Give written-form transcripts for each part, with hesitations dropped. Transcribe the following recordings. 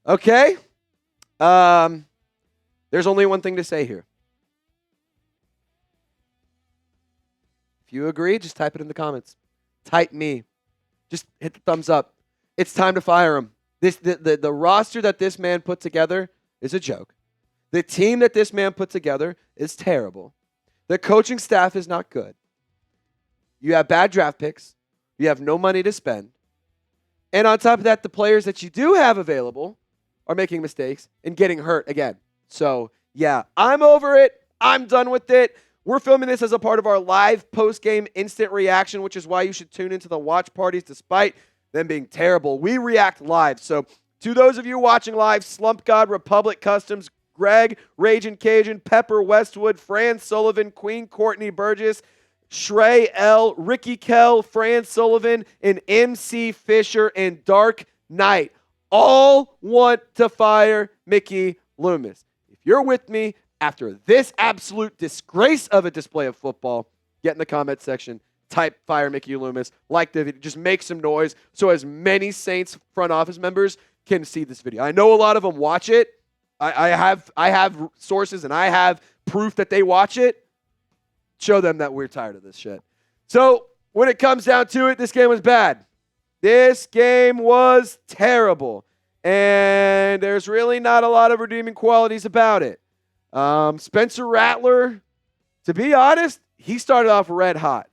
Okay. There's only one thing to say here. If you agree, just type it in the comments. Type me. Just hit the thumbs up. It's time to fire him. The roster that this man put together is a joke. The team that this man put together is terrible. The coaching staff is not good. You have bad draft picks. You have no money to spend. And on top of that, the players that you do have available are making mistakes and getting hurt again. So, yeah, I'm over it. I'm done with it. We're filming this as a part of our live post-game instant reaction, which is why you should tune into the watch parties despite them being terrible. We react live. So, to those of you watching live, Slump God, Republic Customs, Greg, Ragin' Cajun, Pepper Westwood, Fran Sullivan, Queen Courtney Burgess, Shrey L, Ricky Kell, Fran Sullivan, and MC Fisher and Dark Knight all want to fire Mickey Loomis. If you're with me after this absolute disgrace of a display of football, get in the comment section, type fire Mickey Loomis, like the video, just make some noise so as many Saints front office members can see this video. I know a lot of them watch it. I have sources and I have proof that they watch it. Show them that we're tired of this shit. So when it comes down to it, this game was bad. This game was terrible. And there's really not a lot of redeeming qualities about it. Spencer Rattler, to be honest, he started off red hot.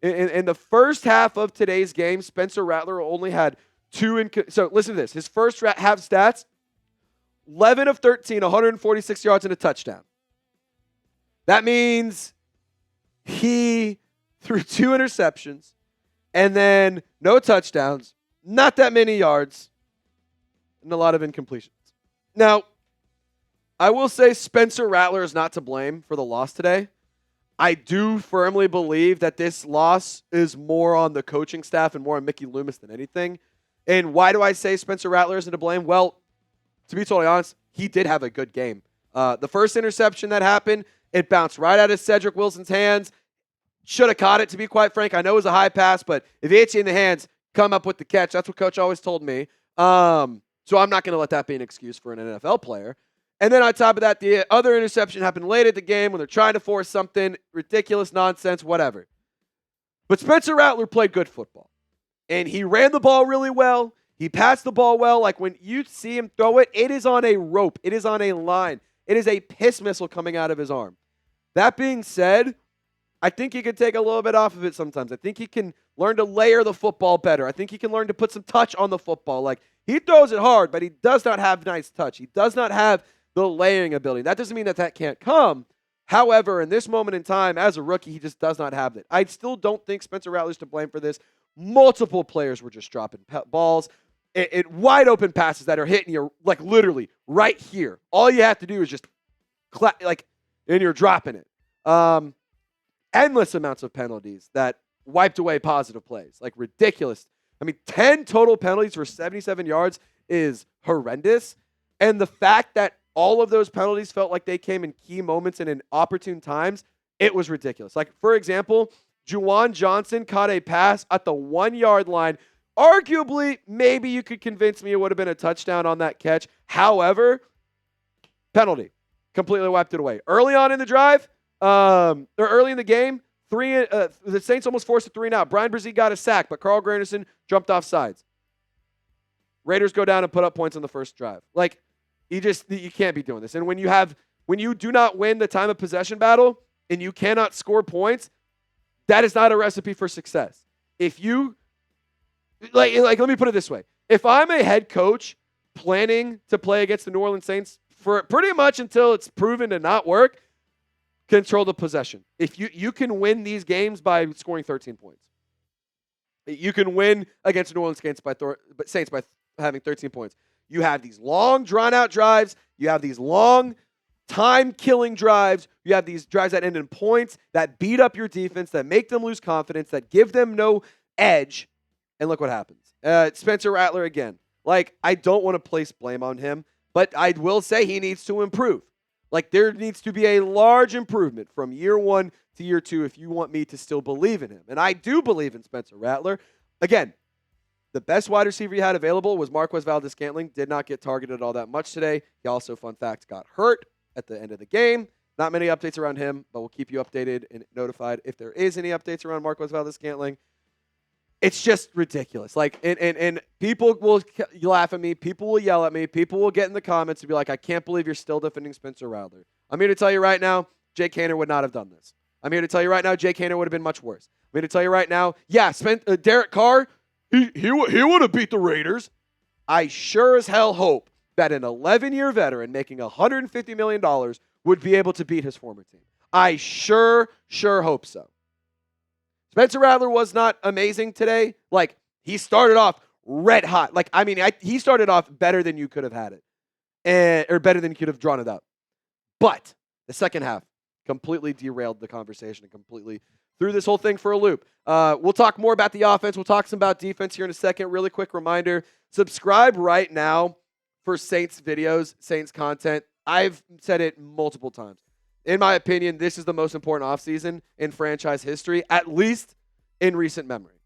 In the first half of today's game, Spencer Rattler only had so listen to this. His first half stats, 11 of 13, 146 yards and a touchdown. That means he threw 2 interceptions and then no touchdowns, not that many yards, and a lot of incompletions. Now, I will say Spencer Rattler is not to blame for the loss today. I do firmly believe that this loss is more on the coaching staff and more on Mickey Loomis than anything. And why do I say Spencer Rattler isn't to blame? Well, to be totally honest, he did have a good game. The first interception that happened, it bounced right out of Cedric Wilson's hands. Should have caught it, to be quite frank. I know it was a high pass, but if it hits you in the hands, come up with the catch. That's what Coach always told me. So I'm not going to let that be an excuse for an NFL player. And then on top of that, the other interception happened late at the game when they're trying to force something, ridiculous nonsense, whatever. But Spencer Rattler played good football. And he ran the ball really well. He passed the ball well. Like when you see him throw it, it is on a rope. It is on a line. It is a piss missile coming out of his arm. That being said, I think he could take a little bit off of it sometimes. I think he can learn to layer the football better. I think he can learn to put some touch on the football. Like, he throws it hard, but he does not have nice touch. He does not have the layering ability. That doesn't mean that that can't come. However, in this moment in time, as a rookie, he just does not have it. I still don't think Spencer Rattler's to blame for this. Multiple players were just dropping balls. It wide open passes that are hitting you, like, literally right here. All you have to do is just and you're dropping it. Endless amounts of penalties that wiped away positive plays. Like, ridiculous. I mean, 10 total penalties for 77 yards is horrendous. And the fact that all of those penalties felt like they came in key moments and in opportune times, it was ridiculous. Like, for example, Juwan Johnson caught a pass at the 1-yard line. Arguably, maybe you could convince me it would have been a touchdown on that catch. However, penalty. Completely wiped it away. Early on in the drive, or early in the game, the Saints almost forced a 3-and-out. Brian Brzee got a sack, but Carl Granderson jumped off sides. Raiders go down and put up points on the first drive. Like, you can't be doing this. And when you do not win the time of possession battle and you cannot score points, that is not a recipe for success. If you like let me put it this way. If I'm a head coach planning to play against the New Orleans Saints for pretty much until it's proven to not work, control the possession. If you can win these games by scoring 13 points. You can win against New Orleans Saints by having 13 points. You have these long, drawn-out drives. You have these long, time-killing drives. You have these drives that end in points, that beat up your defense, that make them lose confidence, that give them no edge. And look what happens. Spencer Rattler again. Like, I don't want to place blame on him, but I will say he needs to improve. Like, there needs to be a large improvement from year 1 to year 2 if you want me to still believe in him. And I do believe in Spencer Rattler. Again, The best wide receiver he had available was Marquez Valdes-Scantling. Did not get targeted all that much today. He also, fun fact, got hurt at the end of the game. Not many updates around him, but we'll keep you updated and notified if there is any updates around Marquez Valdes-Scantling. It's just ridiculous. Like, and people will laugh at me. People will yell at me. People will get in the comments and be like, I can't believe you're still defending Spencer Rattler. I'm here to tell you right now, Jake Haener would not have done this. I'm here to tell you right now, Jake Haener would have been much worse. I'm here to tell you right now, yeah, Derek Carr, he would have beat the Raiders. I sure as hell hope that an 11-year veteran making $150 million would be able to beat his former team. I sure hope so. Spencer Rattler was not amazing today. Like, he started off red hot. Like, I mean, he started off better than you could have had it. Or better than you could have drawn it up. But the second half completely derailed the conversation and completely threw this whole thing for a loop. We'll talk more about the offense. We'll talk some about defense here in a second. Really quick reminder, subscribe right now for Saints videos, Saints content. I've said it multiple times. In my opinion, this is the most important offseason in franchise history, at least in recent memory.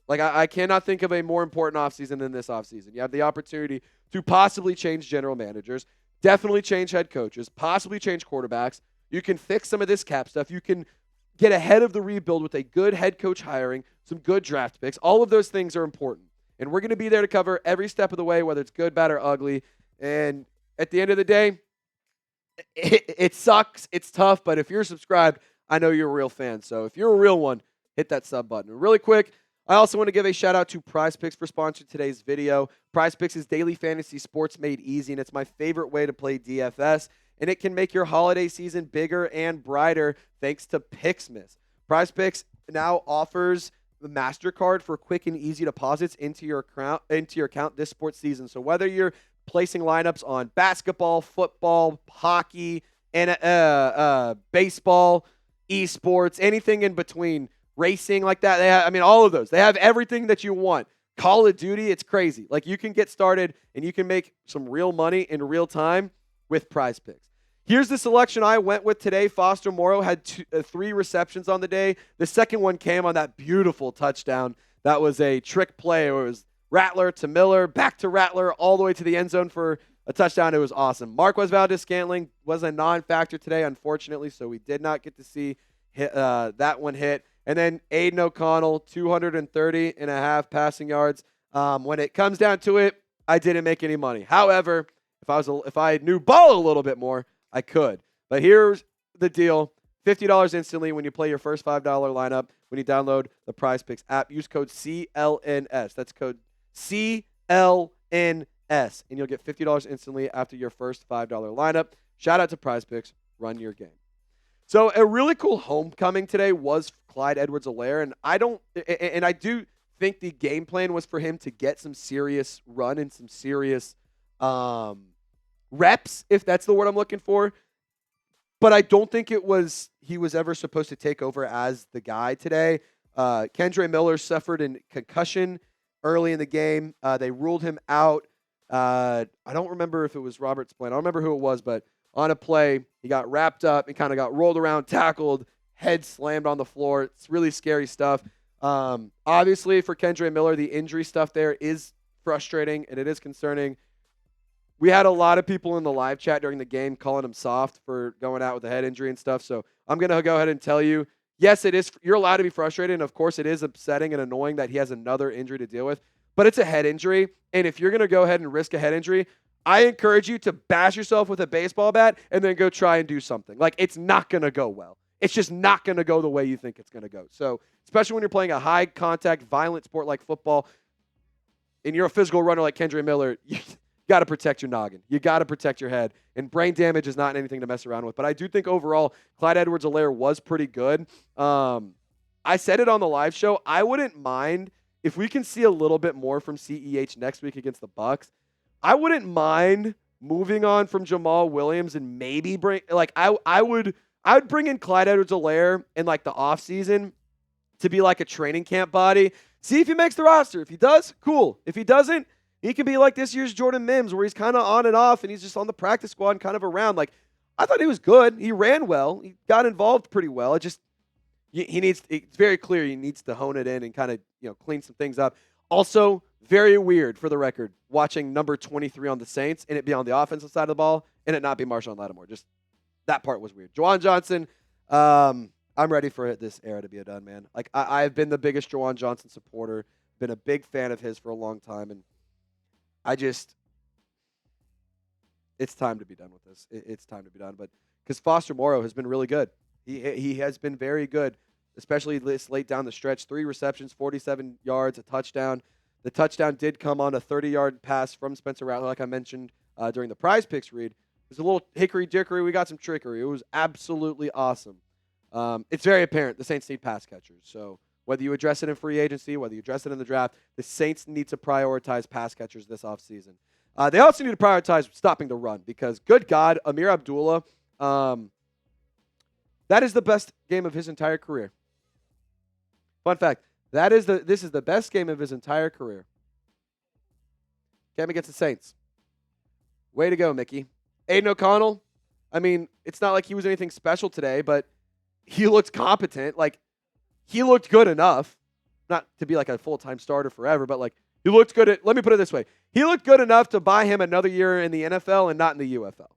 Like, I cannot think of a more important offseason than this offseason. You have the opportunity to possibly change general managers, definitely change head coaches, possibly change quarterbacks. You can fix some of this cap stuff. You can get ahead of the rebuild with a good head coach hiring, some good draft picks. All of those things are important. And we're going to be there to cover every step of the way, whether it's good, bad, or ugly. And at the end of the day, it sucks. It's tough. But if you're subscribed, I know you're a real fan. So if you're a real one, hit that sub button. Really quick, I also want to give a shout out to Prize Picks for sponsoring today's video. Prize Picks is daily fantasy sports made easy, and it's my favorite way to play DFS. And it can make your holiday season bigger and brighter thanks to Picksmas. Prize now offers the MasterCard for quick and easy deposits into your account this sports season. So whether you're placing lineups on basketball, football, hockey, and baseball, esports, anything in between, racing like that, they have, all of those. They have everything that you want. Call of Duty, it's crazy. Like, you can get started and you can make some real money in real time with Prize Picks. Here's the selection I went with today. Foster Moreau had 3 receptions on the day. The second one came on that beautiful touchdown. That was a trick play. It was Rattler to Miller, back to Rattler, all the way to the end zone for a touchdown. It was awesome. Marquez Valdes-Scantling was a non-factor today, unfortunately, so we did not get to see that one hit. And then Aidan O'Connell, 230.5 passing yards. When it comes down to it, I didn't make any money. However, if I knew ball a little bit more, I could. But here's the deal. $50 instantly when you play your first $5 lineup when you download the Prize Picks app. Use code CLNS. That's code CLNS. And you'll get $50 instantly after your first $5 lineup. Shout out to Prize Picks. Run your game. So a really cool homecoming today was Clyde Edwards-Helaire. And I do think the game plan was for him to get some serious run and some serious reps, if that's the word I'm looking for. But I don't think he was ever supposed to take over as the guy today. Kendre Miller suffered a concussion early in the game. They ruled him out. I don't remember if it was Robert Spillane. I don't remember who it was, but on a play, he got wrapped up and kind of got rolled around, tackled, head slammed on the floor. It's really scary stuff. Obviously, for Kendre Miller, the injury stuff there is frustrating and it is concerning. We had a lot of people in the live chat during the game calling him soft for going out with a head injury and stuff. So I'm going to go ahead and tell you, yes, it is. You're allowed to be frustrated. And of course, it is upsetting and annoying that he has another injury to deal with. But it's a head injury. And if you're going to go ahead and risk a head injury, I encourage you to bash yourself with a baseball bat and then go try and do something. Like, it's not going to go well. It's just not going to go the way you think it's going to go. So especially when you're playing a high-contact, violent sport like football, and you're a physical runner like Kendre Miller, you got to protect your noggin. You got to protect your head. And brain damage is not anything to mess around with. But I do think overall, Clyde Edwards-Helaire was pretty good. I said it on the live show. I wouldn't mind if we can see a little bit more from CEH next week against the Bucs. I wouldn't mind moving on from Jamal Williams and maybe I would bring in Clyde Edwards-Helaire in like the offseason to be like a training camp body. See if he makes the roster. If he does, cool. If he doesn't, he can be like this year's Jordan Mims, where he's kind of on and off and he's just on the practice squad and kind of around. Like, I thought he was good. He ran well. He got involved pretty well. It's very clear he needs to hone it in and kind of, clean some things up. Also, very weird for the record, watching number 23 on the Saints and it be on the offensive side of the ball and it not be Marshawn Lattimore. Just that part was weird. Juwan Johnson, I'm ready for this era to be done, man. Like, I've been the biggest Juwan Johnson supporter, been a big fan of his for a long time, and it's time to be done with this. It's time to be done. But because Foster Moreau has been really good. He has been very good, especially this late down the stretch. 3 receptions, 47 yards, a touchdown. The touchdown did come on a 30-yard pass from Spencer Rattler, like I mentioned during the Prize Picks read. It was a little hickory-dickory. We got some trickery. It was absolutely awesome. It's very apparent the Saints need pass catchers. So whether you address it in free agency, whether you address it in the draft, the Saints need to prioritize pass catchers this offseason. They also need to prioritize stopping the run because, good God, Amir Abdullah, that is the best game of his entire career. Fun fact, this is the best game of his entire career. Game against the Saints. Way to go, Mickey. Aidan O'Connell, I mean, it's not like he was anything special today, but he looked competent. Like, he looked good enough. Not to be like a full-time starter forever, but like, he looked good let me put it this way. He looked good enough to buy him another year in the NFL and not in the UFL.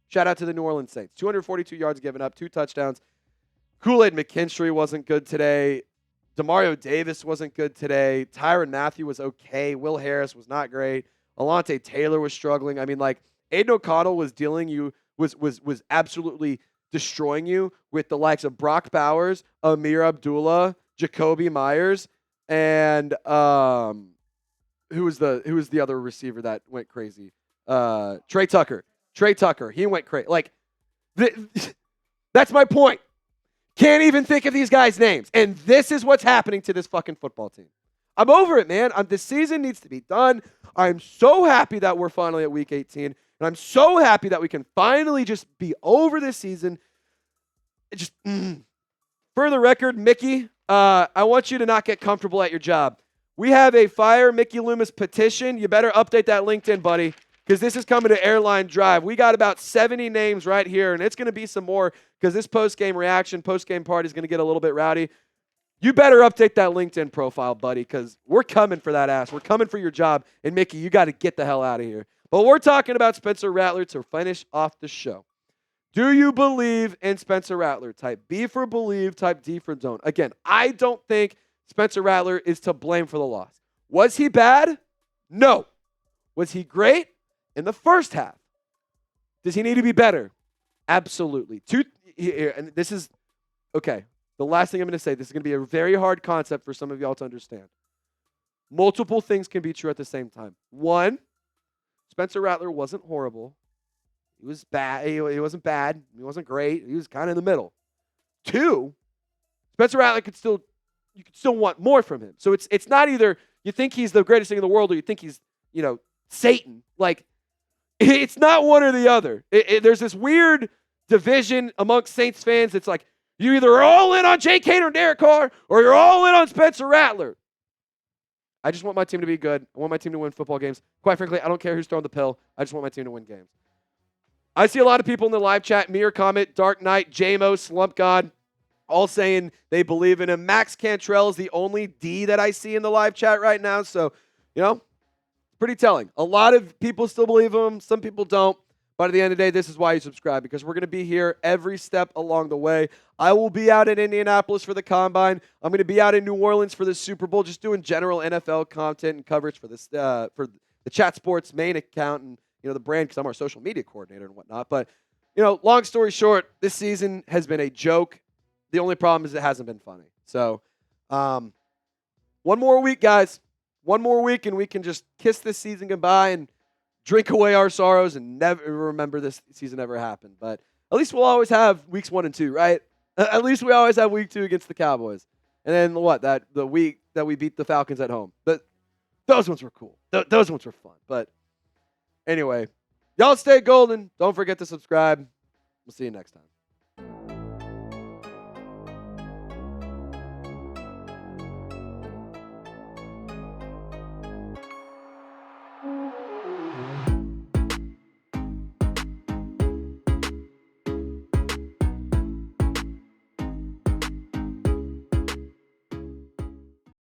Shout out to the New Orleans Saints. 242 yards given up, 2 touchdowns. Kool-Aid McKinstry wasn't good today. Demario Davis wasn't good today. Tyrann Mathieu was okay. Will Harris was not great. Alontae Taylor was struggling. I mean, like, Aidan O'Connell was was absolutely destroying you with the likes of Brock Bowers, Amir Abdullah, Jakobi Meyers, and who was the other receiver that went crazy? Trey Tucker. Trey Tucker. He went crazy. Like, that's my point. Can't even think of these guys' names. And this is what's happening to this fucking football team. I'm over it, man. This season needs to be done. I'm so happy that we're finally at week 18. And I'm so happy that we can finally just be over this season. For the record, Mickey, I want you to not get comfortable at your job. We have a Fire Mickey Loomis petition. You better update that LinkedIn, buddy, because this is coming to Airline Drive. We got about 70 names right here, and it's going to be some more because this post-game reaction, post-game party is going to get a little bit rowdy. You better update that LinkedIn profile, buddy, because we're coming for that ass. We're coming for your job. And, Mickey, you got to get the hell out of here. But we're talking about Spencer Rattler to finish off the show. Do you believe in Spencer Rattler? Type B for believe, type D for don't. Again, I don't think Spencer Rattler is to blame for the loss. Was he bad? No. Was he great? In the first half. Does he need to be better? Absolutely. And this is, okay, the last thing I'm going to say, this is going to be a very hard concept for some of y'all to understand. Multiple things can be true at the same time. One, Spencer Rattler wasn't horrible. He was bad. He wasn't bad. He wasn't great. He was kind of in the middle. Two, Spencer Rattler you could still want more from him. So it's not either you think he's the greatest thing in the world or you think he's, Satan. Like, it's not one or the other. There's this weird division amongst Saints fans. It's like, you either are all in on Jake Hader and Derek Carr or you're all in on Spencer Rattler. I just want my team to be good. I want my team to win football games. Quite frankly, I don't care who's throwing the pill. I just want my team to win games. I see a lot of people in the live chat, Mir Comet, Dark Knight, JMO, Slump God, all saying they believe in him. Max Cantrell is the only D that I see in the live chat right now. So, pretty telling. A lot of people still believe him. Some people don't. But at the end of the day, this is why you subscribe, because we're going to be here every step along the way. I will be out in Indianapolis for the Combine. I'm going to be out in New Orleans for the Super Bowl, just doing general NFL content and coverage for this for the Chat Sports main account and the brand, because I'm our social media coordinator and whatnot. But long story short, this season has been a joke. The only problem is it hasn't been funny. So, one more week, guys. One more week, and we can just kiss this season goodbye and drink away our sorrows and never remember this season ever happened. But at least we'll always have weeks 1 and 2, right? At least we always have week 2 against the Cowboys. And then the week that we beat the Falcons at home. Those ones were cool. Those ones were fun. But anyway, y'all stay golden. Don't forget to subscribe. We'll see you next time.